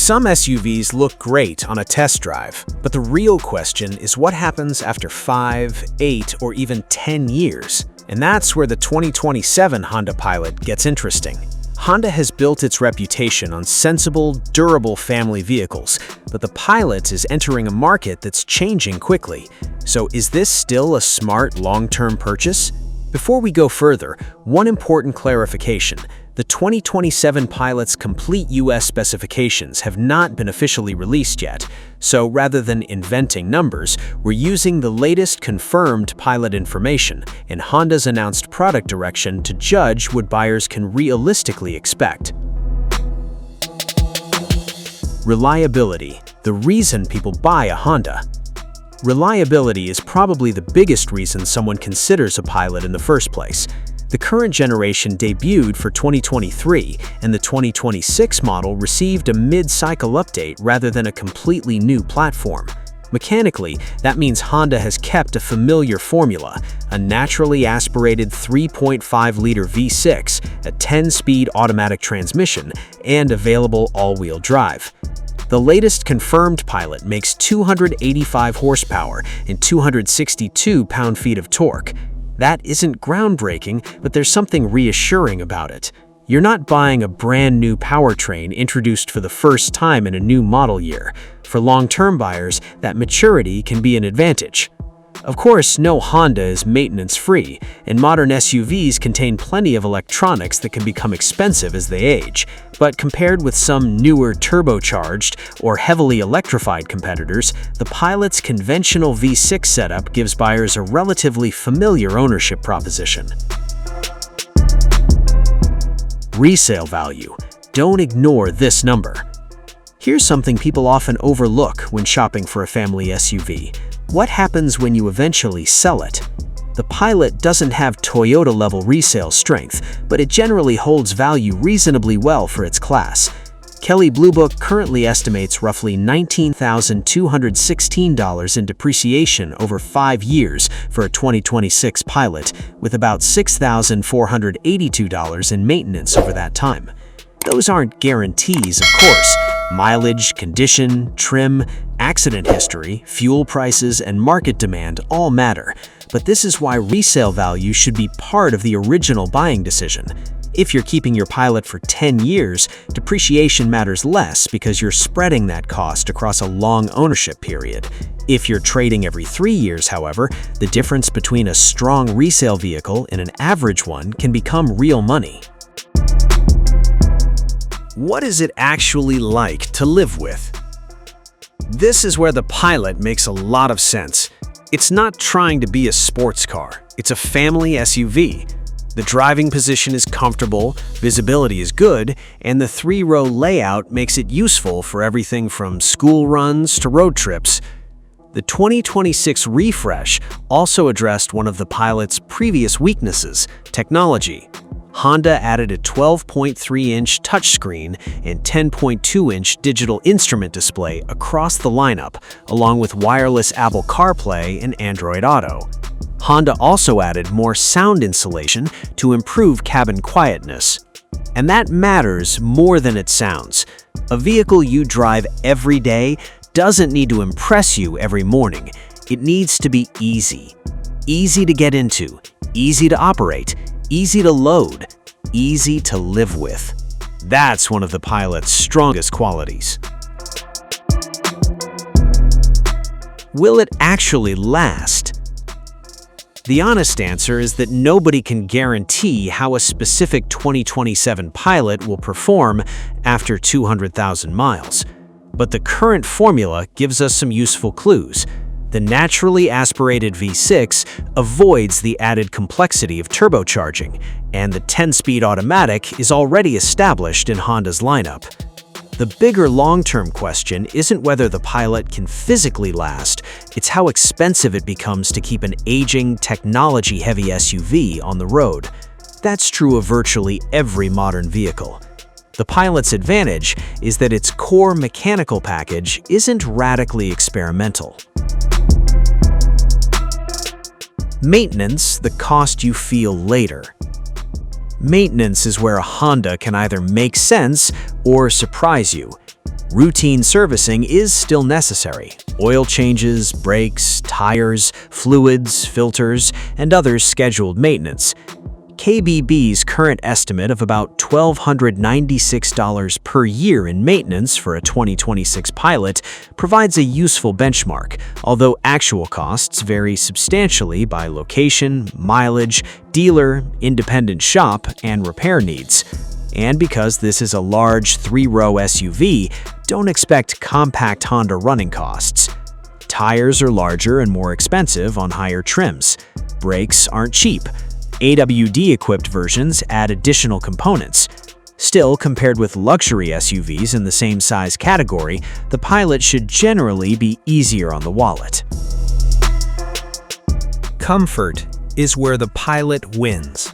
Some SUVs look great on a test drive, but the real question is what happens after 5, 8, or even 10 years? And that's where the 2027 Honda Pilot gets interesting. Honda has built its reputation on sensible, durable family vehicles, but the Pilot is entering a market that's changing quickly. So is this still a smart long-term purchase? Before we go further, one important clarification. The 2027 Pilot's complete US specifications have not been officially released yet, so rather than inventing numbers, we're using the latest confirmed Pilot information and Honda's announced product direction to judge what buyers can realistically expect. Reliability, the reason people buy a Honda. Reliability is probably the biggest reason someone considers a Pilot in the first place. The current generation debuted for 2023, and the 2026 model received a mid-cycle update rather than a completely new platform. Mechanically, that means Honda has kept a familiar formula, a naturally aspirated 3.5-liter V6, a 10-speed automatic transmission, and available all-wheel drive. The latest confirmed Pilot makes 285 horsepower and 262 pound-feet of torque. That isn't groundbreaking, but there's something reassuring about it. You're not buying a brand new powertrain introduced for the first time in a new model year. For long-term buyers, that maturity can be an advantage. Of course, no Honda is maintenance-free, and modern SUVs contain plenty of electronics that can become expensive as they age. But compared with some newer turbocharged or heavily electrified competitors, the Pilot's conventional V6 setup gives buyers a relatively familiar ownership proposition. Resale value. Don't ignore this number. Here's something people often overlook when shopping for a family SUV. What happens when you eventually sell it? The Pilot doesn't have Toyota-level resale strength, but it generally holds value reasonably well for its class. Kelley Blue Book currently estimates roughly $19,216 in depreciation over 5 years for a 2026 Pilot, with about $6,482 in maintenance over that time. Those aren't guarantees, of course. Mileage, condition, trim, accident history, fuel prices, and market demand all matter, but this is why resale value should be part of the original buying decision. If you're keeping your Pilot for 10 years, depreciation matters less because you're spreading that cost across a long ownership period. If you're trading every 3 years, however, the difference between a strong resale vehicle and an average one can become real money. What is it actually like to live with? This is where the Pilot makes a lot of sense. It's not trying to be a sports car, it's a family SUV. The driving position is comfortable, visibility is good, and the 3-row layout makes it useful for everything from school runs to road trips. The 2026 refresh also addressed one of the Pilot's previous weaknesses, technology. Honda added a 12.3-inch touchscreen and 10.2-inch digital instrument display across the lineup, along with wireless Apple CarPlay and Android Auto. Honda also added more sound insulation to improve cabin quietness. And that matters more than it sounds. A vehicle you drive every day doesn't need to impress you every morning. It needs to be easy. Easy to get into, easy to operate, easy to load, easy to live with. That's one of the Pilot's strongest qualities. Will it actually last? The honest answer is that nobody can guarantee how a specific 2027 Pilot will perform after 200,000 miles. But the current formula gives us some useful clues. The naturally aspirated V6 avoids the added complexity of turbocharging, and the 10-speed automatic is already established in Honda's lineup. The bigger long-term question isn't whether the Pilot can physically last, it's how expensive it becomes to keep an aging, technology-heavy SUV on the road. That's true of virtually every modern vehicle. The Pilot's advantage is that its core mechanical package isn't radically experimental. Maintenance, the cost you feel later. Maintenance is where a Honda can either make sense or surprise you. Routine servicing is still necessary. Oil changes, brakes, tires, fluids, filters, and other scheduled maintenance. KBB's current estimate of about $1,296 per year in maintenance for a 2026 Pilot provides a useful benchmark, although actual costs vary substantially by location, mileage, dealer, independent shop, and repair needs. And because this is a large three-row SUV, don't expect compact Honda running costs. Tires are larger and more expensive on higher trims. Brakes aren't cheap. AWD-equipped versions add additional components. Still, compared with luxury SUVs in the same size category, the Pilot should generally be easier on the wallet. Comfort is where the Pilot wins.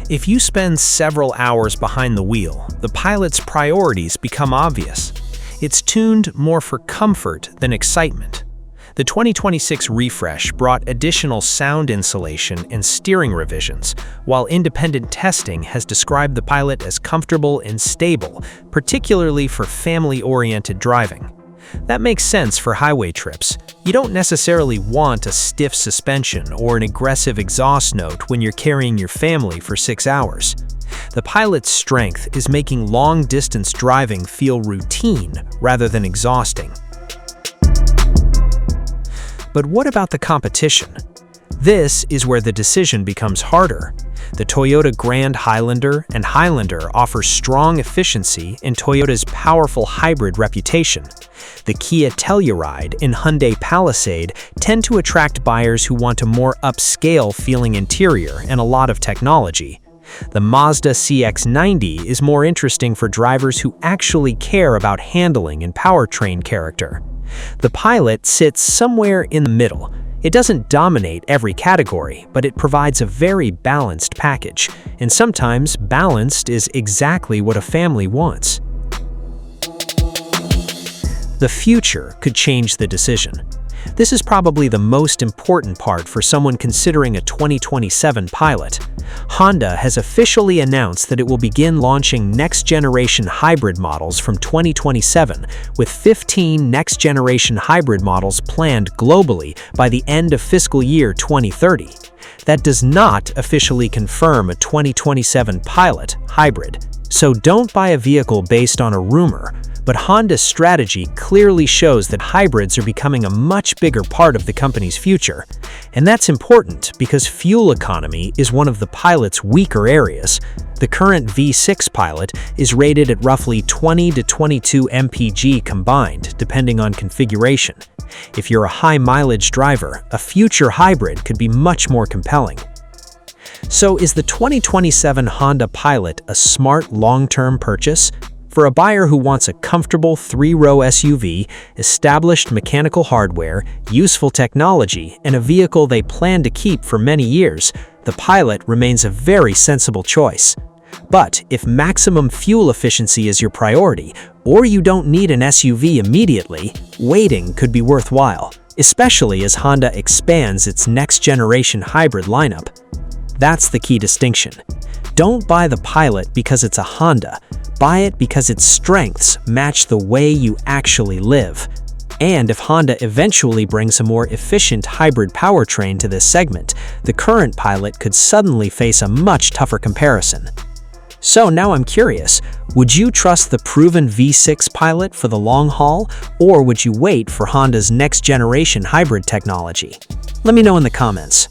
If you spend several hours behind the wheel, the Pilot's priorities become obvious. It's tuned more for comfort than excitement. The 2026 refresh brought additional sound insulation and steering revisions, while independent testing has described the Pilot as comfortable and stable, particularly for family-oriented driving. That makes sense for highway trips. You don't necessarily want a stiff suspension or an aggressive exhaust note when you're carrying your family for 6 hours. The Pilot's strength is making long-distance driving feel routine rather than exhausting. But what about the competition? This is where the decision becomes harder. The Toyota Grand Highlander and Highlander offer strong efficiency and Toyota's powerful hybrid reputation. The Kia Telluride and Hyundai Palisade tend to attract buyers who want a more upscale-feeling interior and a lot of technology. The Mazda CX-90 is more interesting for drivers who actually care about handling and powertrain character. The Pilot sits somewhere in the middle. It doesn't dominate every category, but it provides a very balanced package, and sometimes balanced is exactly what a family wants. The future could change the decision. This is probably the most important part for someone considering a 2027 Pilot. Honda has officially announced that it will begin launching next-generation hybrid models from 2027, with 15 next-generation hybrid models planned globally by the end of fiscal year 2030. That does not officially confirm a 2027 Pilot hybrid, so don't buy a vehicle based on a rumor. But Honda's strategy clearly shows that hybrids are becoming a much bigger part of the company's future. And that's important because fuel economy is one of the Pilot's weaker areas. The current V6 Pilot is rated at roughly 20 to 22 mpg combined, depending on configuration. If you're a high-mileage driver, a future hybrid could be much more compelling. So is the 2027 Honda Pilot a smart long-term purchase? For a buyer who wants a comfortable three-row SUV, established mechanical hardware, useful technology, and a vehicle they plan to keep for many years, the Pilot remains a very sensible choice. But if maximum fuel efficiency is your priority, or you don't need an SUV immediately, waiting could be worthwhile, especially as Honda expands its next-generation hybrid lineup. That's the key distinction. Don't buy the Pilot because it's a Honda. Buy it because its strengths match the way you actually live. And if Honda eventually brings a more efficient hybrid powertrain to this segment, the current Pilot could suddenly face a much tougher comparison. So now I'm curious, would you trust the proven V6 Pilot for the long haul, or would you wait for Honda's next-generation hybrid technology? Let me know in the comments.